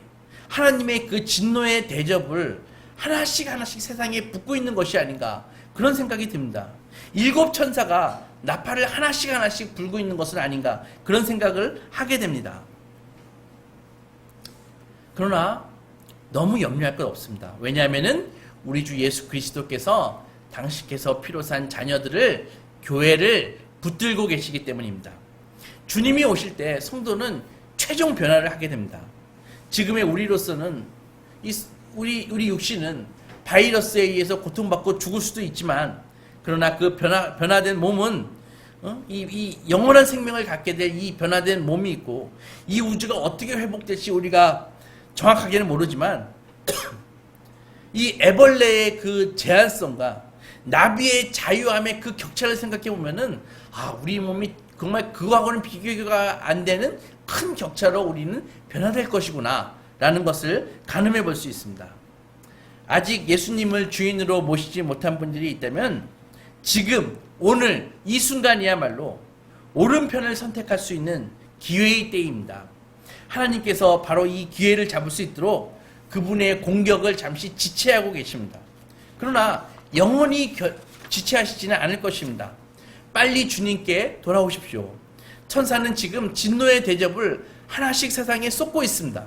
Speaker 1: 하나님의 그 진노의 대접을 하나씩 세상에 붓고 있는 것이 아닌가, 그런 생각이 듭니다. 7 천사가 나팔을 하나씩 불고 있는 것은 아닌가, 그런 생각을 하게 됩니다. 그러나 너무 염려할 것 없습니다. 왜냐하면은 우리 주 예수 그리스도께서 당신께서 피로 산 자녀들을, 교회를 붙들고 계시기 때문입니다. 주님이 오실 때 성도는 최종 변화를 하게 됩니다. 지금의 우리로서는 우리 육신은 바이러스에 의해서 고통받고 죽을 수도 있지만, 그러나 그 변화된 몸은 이 영원한 생명을 갖게 될 이 변화된 몸이 있고, 이 우주가 어떻게 회복될지 우리가 정확하게는 모르지만 이 애벌레의 그 제한성과 나비의 자유함의 그 격차를 생각해 보면은, 우리 몸이 정말 그거하고는 비교가 안 되는 큰 격차로 우리는 변화될 것이구나 라는 것을 가늠해 볼 수 있습니다. 아직 예수님을 주인으로 모시지 못한 분들이 있다면 지금 오늘 이 순간이야말로 오른편을 선택할 수 있는 기회의 때입니다. 하나님께서 바로 이 기회를 잡을 수 있도록 그분의 공격을 잠시 지체하고 계십니다. 그러나 영원히 지체하시지는 않을 것입니다. 빨리 주님께 돌아오십시오. 천사는 지금 진노의 대접을 하나씩 세상에 쏟고 있습니다.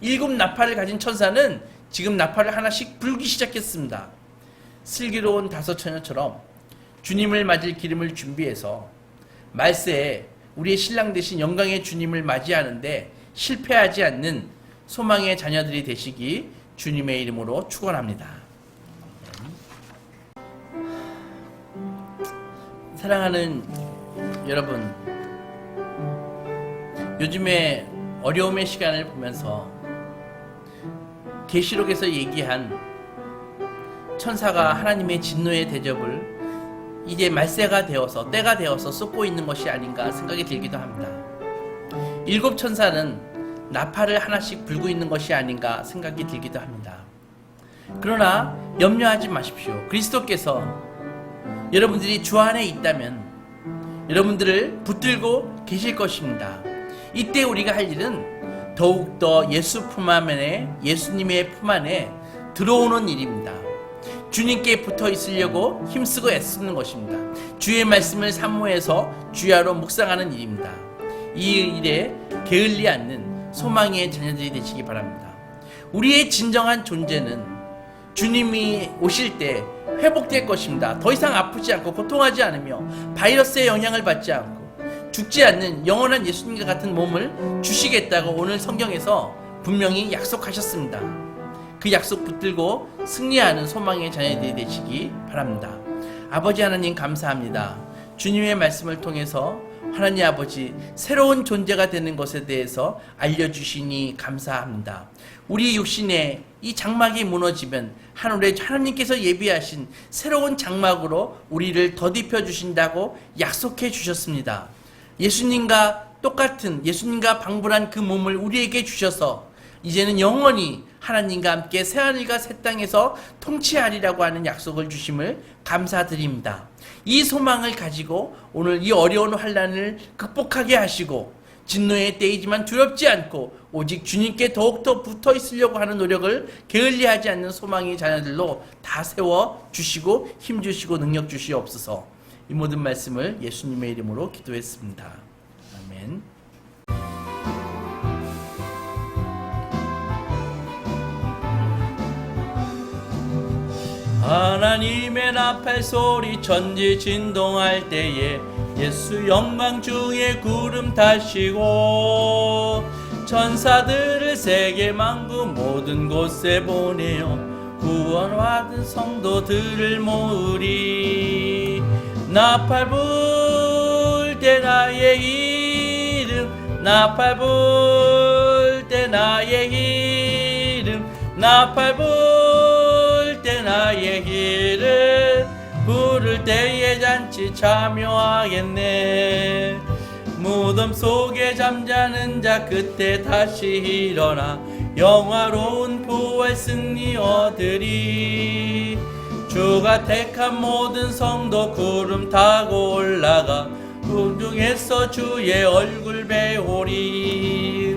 Speaker 1: 7 나팔을 가진 천사는 지금 나팔을 하나씩 불기 시작했습니다. 슬기로운 5 처녀처럼 주님을 맞을 기름을 준비해서 말세에 우리의 신랑 되신 영광의 주님을 맞이하는데 실패하지 않는 소망의 자녀들이 되시기 주님의 이름으로 축원합니다. 사랑하는 여러분, 요즘에 어려움의 시간을 보면서 계시록에서 얘기한 천사가 하나님의 진노의 대접을 이제 말세가 되어서, 때가 되어서 쏟고 있는 것이 아닌가 생각이 들기도 합니다. 7 천사는 나팔을 하나씩 불고 있는 것이 아닌가 생각이 들기도 합니다. 그러나 염려하지 마십시오. 그리스도께서 여러분들이 주 안에 있다면 여러분들을 붙들고 계실 것입니다. 이때 우리가 할 일은 더욱더 예수 품 안에, 예수님의 품 안에 들어오는 일입니다. 주님께 붙어 있으려고 힘쓰고 애쓰는 것입니다. 주의 말씀을 사모해서 주야로 묵상하는 일입니다. 이 일에 게을리 않는 소망의 자녀들이 되시기 바랍니다. 우리의 진정한 존재는 주님이 오실 때 회복될 것입니다. 더 이상 아프지 않고 고통하지 않으며 바이러스의 영향을 받지 않고 죽지 않는 영원한 예수님과 같은 몸을 주시겠다고 오늘 성경에서 분명히 약속하셨습니다. 그 약속 붙들고 승리하는 소망의 자녀들이 되시기 바랍니다. 아버지 하나님 감사합니다. 주님의 말씀을 통해서 하나님 아버지 새로운 존재가 되는 것에 대해서 알려주시니 감사합니다. 우리 육신에 이 장막이 무너지면 하늘에 하나님께서 예비하신 새로운 장막으로 우리를 덧입혀 주신다고 약속해 주셨습니다. 예수님과 똑같은, 예수님과 방불한 그 몸을 우리에게 주셔서 이제는 영원히 하나님과 함께 새하늘과 새 땅에서 통치하리라고 하는 약속을 주심을 감사드립니다. 이 소망을 가지고 오늘 이 어려운 환난을 극복하게 하시고 진노의 때이지만 두렵지 않고 오직 주님께 더욱더 붙어 있으려고 하는 노력을 게을리하지 않는 소망의 자녀들로 다 세워 주시고 힘 주시고 능력 주시옵소서. 이 모든 말씀을 예수님의 이름으로 기도했습니다. 아멘. 하나님의 나팔 소리 천지 진동할 때에 예수 영광 중에 구름 타시고 천사들을 세계 만국 모든 곳에 보내어 구원 받은 성도들을 모으리. 나팔 불 때 나의 이름, 나팔 불 때 나의 이름, 나팔 불 때 나의 길을 부를 때에 잔치 참여하겠네. 무덤 속에 잠자는 자 그때 다시 일어나 영화로운 부활 승리 얻으리. 주가 택한 모든 성도 구름 타고 올라가 궁중에서 주의 얼굴 배우리.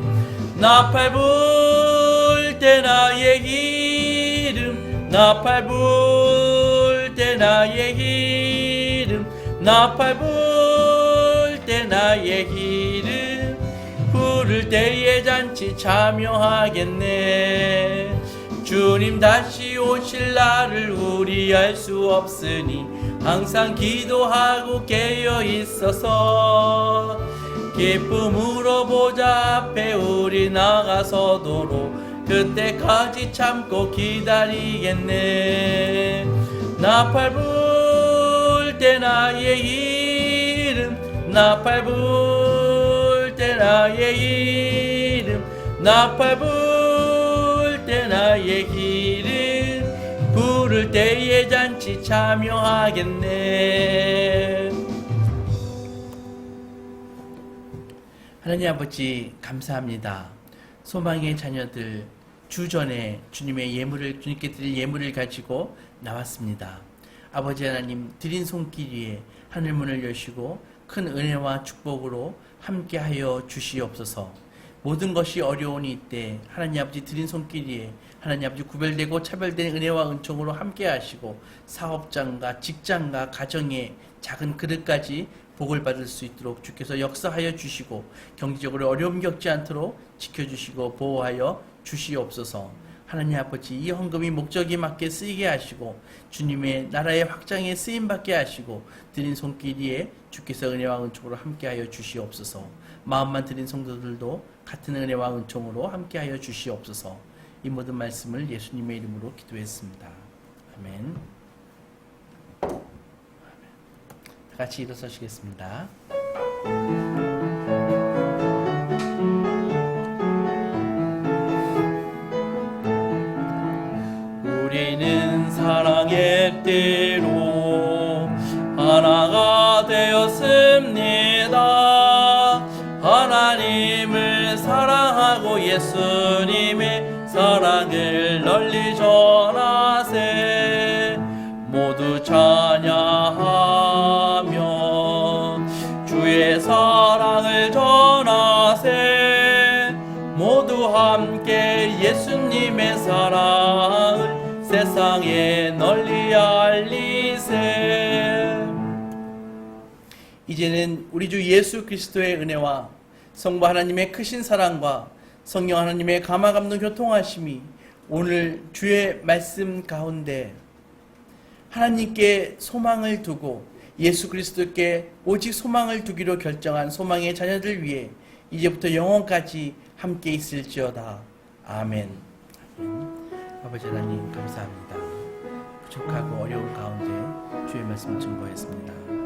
Speaker 1: 나팔 불 때 나의 기름, 나팔 불 때 나의 기름, 나팔 불 때 나의 기름, 부를 때의 잔치 참여하겠네. 주님 다시 오실 날을 우리 알 수 없으니 항상 기도하고 깨어 있어서 기쁨으로 보좌 앞에 우리 나가서도록 그때까지 참고 기다리겠네. 나팔 불 때 나의 이름, 나팔 불 때 나의 이름, 나팔 불 때 나의 기름, 부를 때의 잔치 참여하겠네. 하나님 아버지 감사합니다. 소망의 자녀들 주전에 주님의 예물을, 주님께 드릴 예물을 가지고 나왔습니다. 아버지 하나님, 드린 손길 위에 하늘문을 여시고 큰 은혜와 축복으로 함께하여 주시옵소서. 모든 것이 어려우니 이때 하나님 아버지 드린 손길 위에 하나님 아버지 구별되고 차별된 은혜와 은총으로 함께하시고 사업장과 직장과 가정의 작은 그릇까지 복을 받을 수 있도록 주께서 역사하여 주시고 경제적으로 어려움 겪지 않도록 지켜주시고 보호하여 주시옵소서. 하나님 아버지, 이 헌금이 목적에 맞게 쓰이게 하시고 주님의 나라의 확장에 쓰임받게 하시고 드린 손길 위에 주께서 은혜와 은총으로 함께하여 주시옵소서. 마음만 드린 성도들도 같은 은혜와 은총으로 함께하여 주시옵소서. 이 모든 말씀을 예수님의 이름으로 기도했습니다. 아멘. 다 같이 일어서시겠습니다. 우리는 사랑의 띠로 하나가 되었습니다. 하나님을 사랑하고 예수님의 사랑을 널리 전하세. 모두 찬양하며 주의 사랑을 전하세. 모두 함께 예수님의 사랑을 세상에 널리 알리세. 이제는 우리 주 예수 그리스도의 은혜와 성부 하나님의 크신 사랑과 성령 하나님의 감화감동 교통하심이 오늘 주의 말씀 가운데 하나님께 소망을 두고 예수 그리스도께 오직 소망을 두기로 결정한 소망의 자녀들 위해 이제부터 영원까지 함께 있을지어다. 아멘. 아버지 하나님 감사합니다. 부족하고 어려운 가운데 주의 말씀 증거했습니다.